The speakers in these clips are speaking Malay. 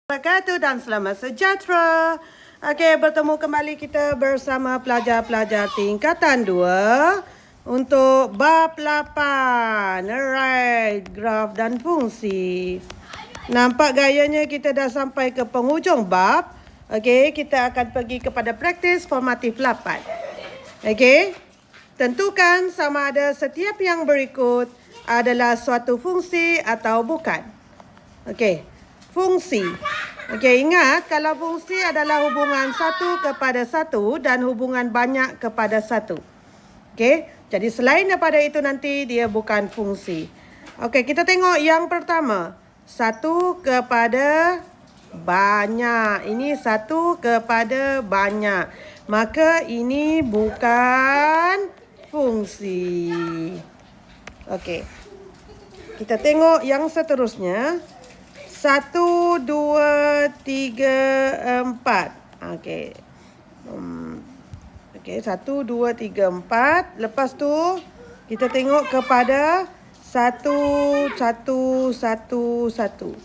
Wabarakatuh dan selamat sejahtera. Okey, bertemu kembali kita bersama pelajar-pelajar tingkatan 2 untuk bab 8. Alright, graf dan fungsi. Nampak gayanya kita dah sampai ke penghujung bab. Okey, kita akan pergi kepada praktis formatif 8. Okey, tentukan sama ada setiap yang berikut adalah suatu fungsi atau bukan. Okey. Fungsi. Okey, ingat kalau fungsi adalah hubungan 1:1 dan hubungan banyak kepada 1. Okey, jadi selain daripada itu nanti dia bukan fungsi. Okey, kita tengok yang pertama. 1:banyak. Ini 1:banyak. Maka ini bukan fungsi. Okey. Kita tengok yang seterusnya. 1, 2, 3, 4. Okey. Okey, 1, 2, 3, 4. Lepas tu kita tengok kepada 1, 1, 1, 1.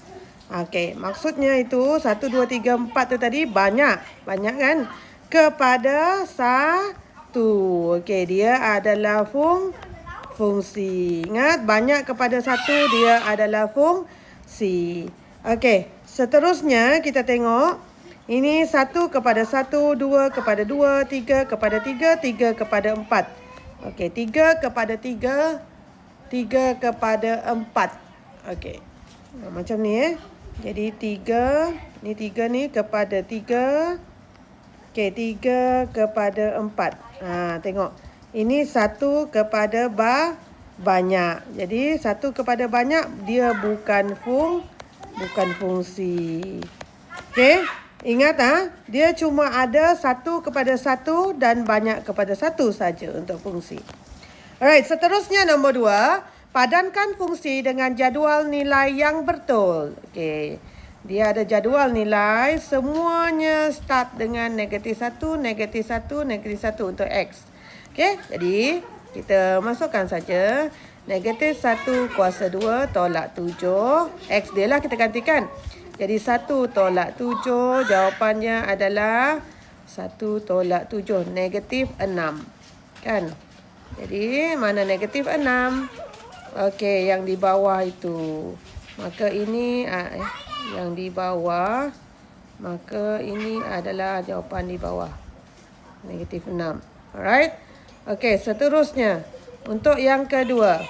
Okey, maksudnya itu 1, 2, 3, 4 tu tadi banyak. Banyak kan? Kepada 1. Okey, dia adalah fungsi. Ingat, banyak kepada 1 dia adalah fungsi. Okey, seterusnya kita tengok. Ini 1:1, 2:2, 3:3, 3:4. Okey, 3:3, 3:4. Okey. Macam ni Jadi 3, ni 3 ni kepada 3. Okey, 3:4. Tengok. Ini 1 kepada banyak. Jadi 1 kepada banyak dia bukan fungsi. Okey, ingat dia cuma ada 1:1 dan banyak kepada 1 saja untuk fungsi. Alright, seterusnya nombor 2, padankan fungsi dengan jadual nilai yang betul. Okey. Dia ada jadual nilai, semuanya start dengan -1, -1, -1 untuk X. Okey, jadi kita masukkan saja. -1 kuasa 2 tolak 7. X dia lah kita gantikan. Jadi 1 tolak 7. Jawapannya adalah 1 tolak 7. -6. Kan? Jadi mana -6? Okey, yang di bawah itu. Maka ini yang di bawah. Maka ini adalah jawapan di bawah. -6. Alright? Okey, seterusnya. Untuk yang kedua,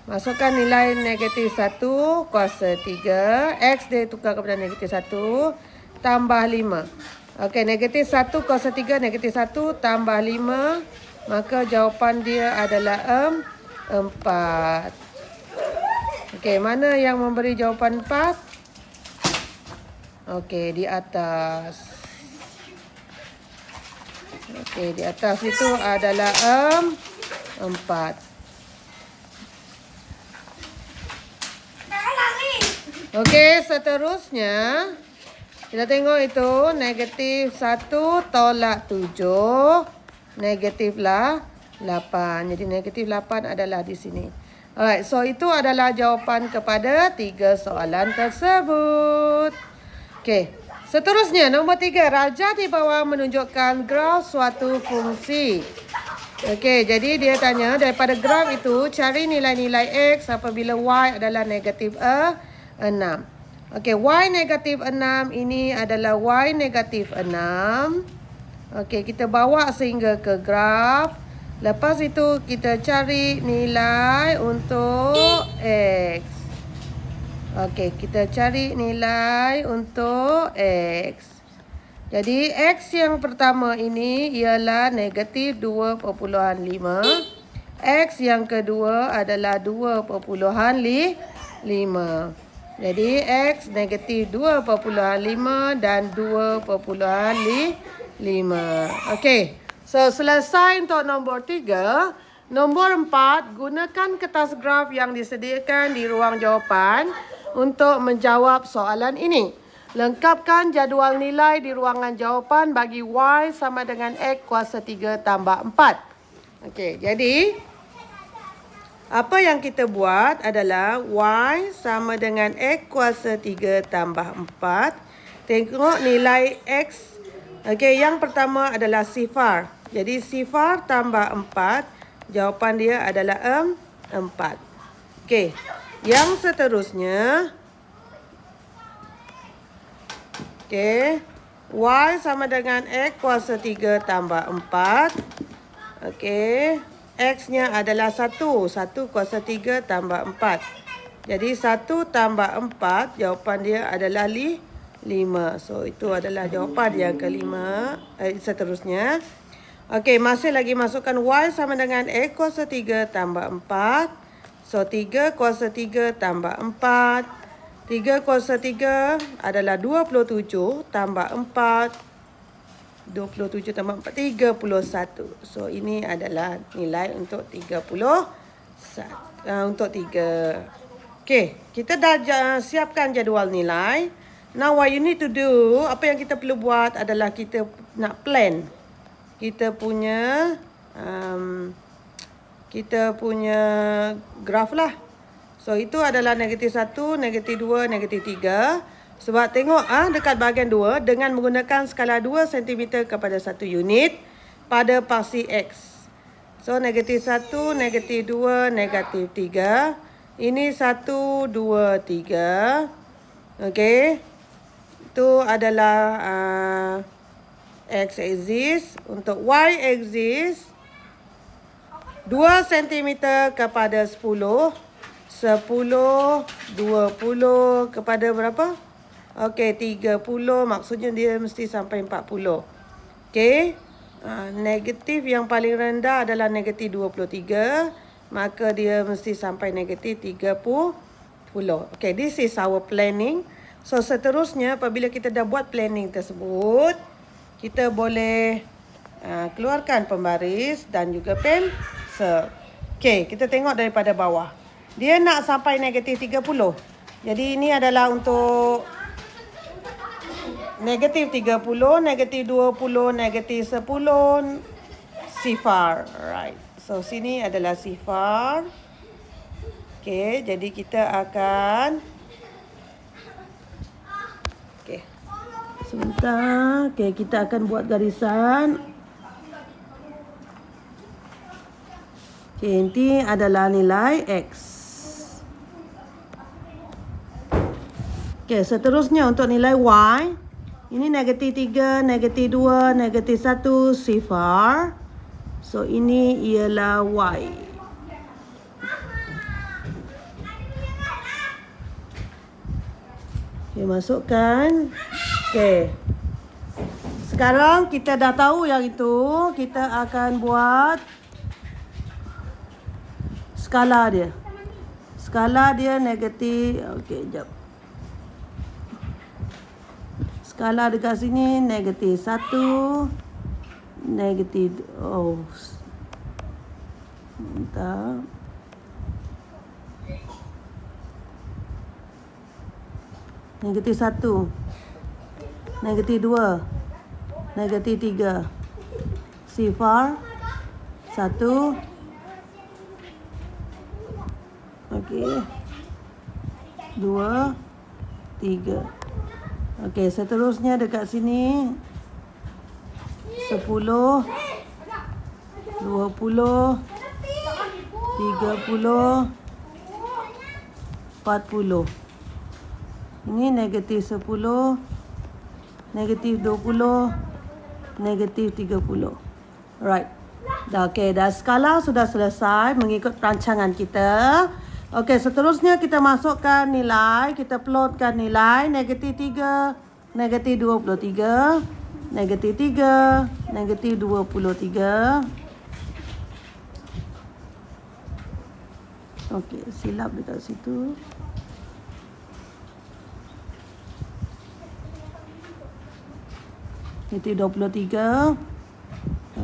masukkan nilai -1 kuasa 3. X dia tukar kepada -1 tambah 5. Okey, -1 kuasa 3, -1 tambah 5. Maka jawapan dia adalah 4. Okey, mana yang memberi jawapan 4? Okey, di atas. Okey, di atas itu adalah 4. Okey, seterusnya kita tengok itu -1 tolak 7. -8. Jadi -8 adalah di sini. Alright, so itu adalah jawapan kepada 3 soalan tersebut. Okey, seterusnya nombor 3, raja di bawah menunjukkan graf suatu fungsi. Okey, jadi dia tanya daripada graf itu cari nilai-nilai X apabila Y adalah -6. Okey, Y -6 ini adalah Y -6. Okey, kita bawa sehingga ke graf. Lepas itu kita cari nilai untuk X. Okey, kita cari nilai untuk X. Jadi X yang pertama ini ialah -2.5. X yang kedua adalah 2.5. Jadi X -2.5 dan 2.5. Okey. So, selesai untuk nombor 3. Nombor 4, gunakan kertas graf yang disediakan di ruang jawapan untuk menjawab soalan ini. Lengkapkan jadual nilai di ruangan jawapan bagi Y sama dengan X kuasa 3 tambah 4. Okey, jadi Apa yang kita buat adalah Y sama dengan X kuasa 3 tambah 4. Tengok nilai X. Okey, yang pertama adalah sifar. Jadi sifar tambah 4. Jawapan dia adalah 4. Okey, yang seterusnya. Okey, Y sama dengan X kuasa 3 tambah 4. Okey, X-nya adalah 1. 1 kuasa 3 tambah 4. Jadi 1 tambah 4, jawapan dia adalah 5. So, itu adalah jawapan yang kelima. Seterusnya. Okey, masih lagi masukkan Y sama dengan X kuasa 3 tambah 4. So, 3 kuasa 3 tambah 4. 3 kuasa 3 adalah 27 tambah 4. 27 tambah 4, 31. So, ini adalah nilai untuk 31. Untuk 3. Okey, kita dah siapkan jadual nilai. Now, what you need to do, apa yang kita perlu buat adalah kita nak plan. Kita punya graf lah. So, itu adalah -1, -2, -3. Sebab tengok dekat bahagian 2 dengan menggunakan skala 2 cm kepada 1 unit pada paksi X. So, -1, -2, -3. Ini 1, 2, 3. Okey. Itu adalah X axis. Untuk Y axis 2 cm kepada 10. 10, 20 kepada berapa? Okey, 30. Maksudnya dia mesti sampai 40. Okey. Negatif yang paling rendah adalah -23. Maka dia mesti sampai -30. Okey, this is our planning. So, seterusnya apabila kita dah buat planning tersebut, kita boleh keluarkan pembaris dan juga pensel. Okey, kita tengok daripada bawah. Dia nak sampai -30. Jadi, ini adalah untuk -30, -20, -10, sifar. Right. So, sini adalah sifar. Okey, jadi kita akan... Okey. Sebentar. Okey, kita akan buat garisan. Okey, ini adalah nilai X. Okey, seterusnya untuk nilai Y. Ini -3, -2, -1, sifar. So, ini ialah Y. Okey, masukkan. Okey. Sekarang kita dah tahu yang itu. Kita akan buat skala dia. Skala dia negatif. Okey, jap. Skala dekat sini -1, negatif. Bentar. -1, -2, -3. Sifar 1. Okey. 2, 3. Okey, seterusnya dekat sini 10, 20, 30, 40. Ini -10, -20, -30. Right. Dah okey, dah skala sudah selesai mengikut perancangan kita. Okey, seterusnya kita masukkan nilai, kita plotkan nilai -3, -23, -3, -23. Okey, silap dekat situ. -23.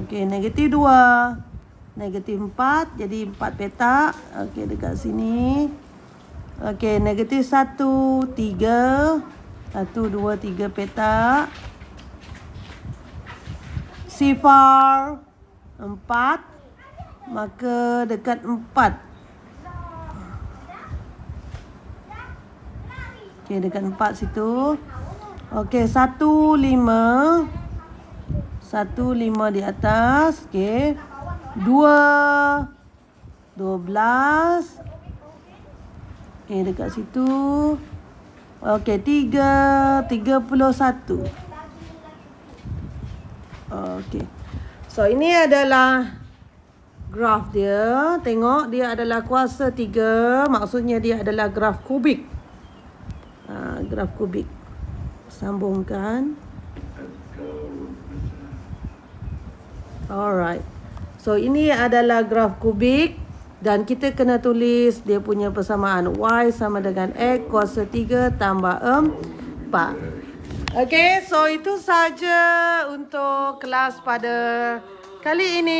Okey, -2. -4, jadi 4 petak. Okey, dekat sini. Okey, -1, 3. 1, 2, 3 petak. Sifar 4. Maka dekat 4. Okey, dekat 4 situ. Okey, 1, 5. 1, 5 di atas. Okey. 2, 12. Okey, dekat situ. Okey, 3, 31. Okey. So, ini adalah graf dia. Tengok, dia adalah kuasa 3. Maksudnya dia adalah graf kubik. Graf kubik. Sambungkan. Alright. So, ini adalah graf kubik. Dan kita kena tulis dia punya persamaan. Y sama dengan X kuasa 3 tambah 4. Okay, so itu saja untuk kelas pada kali ini.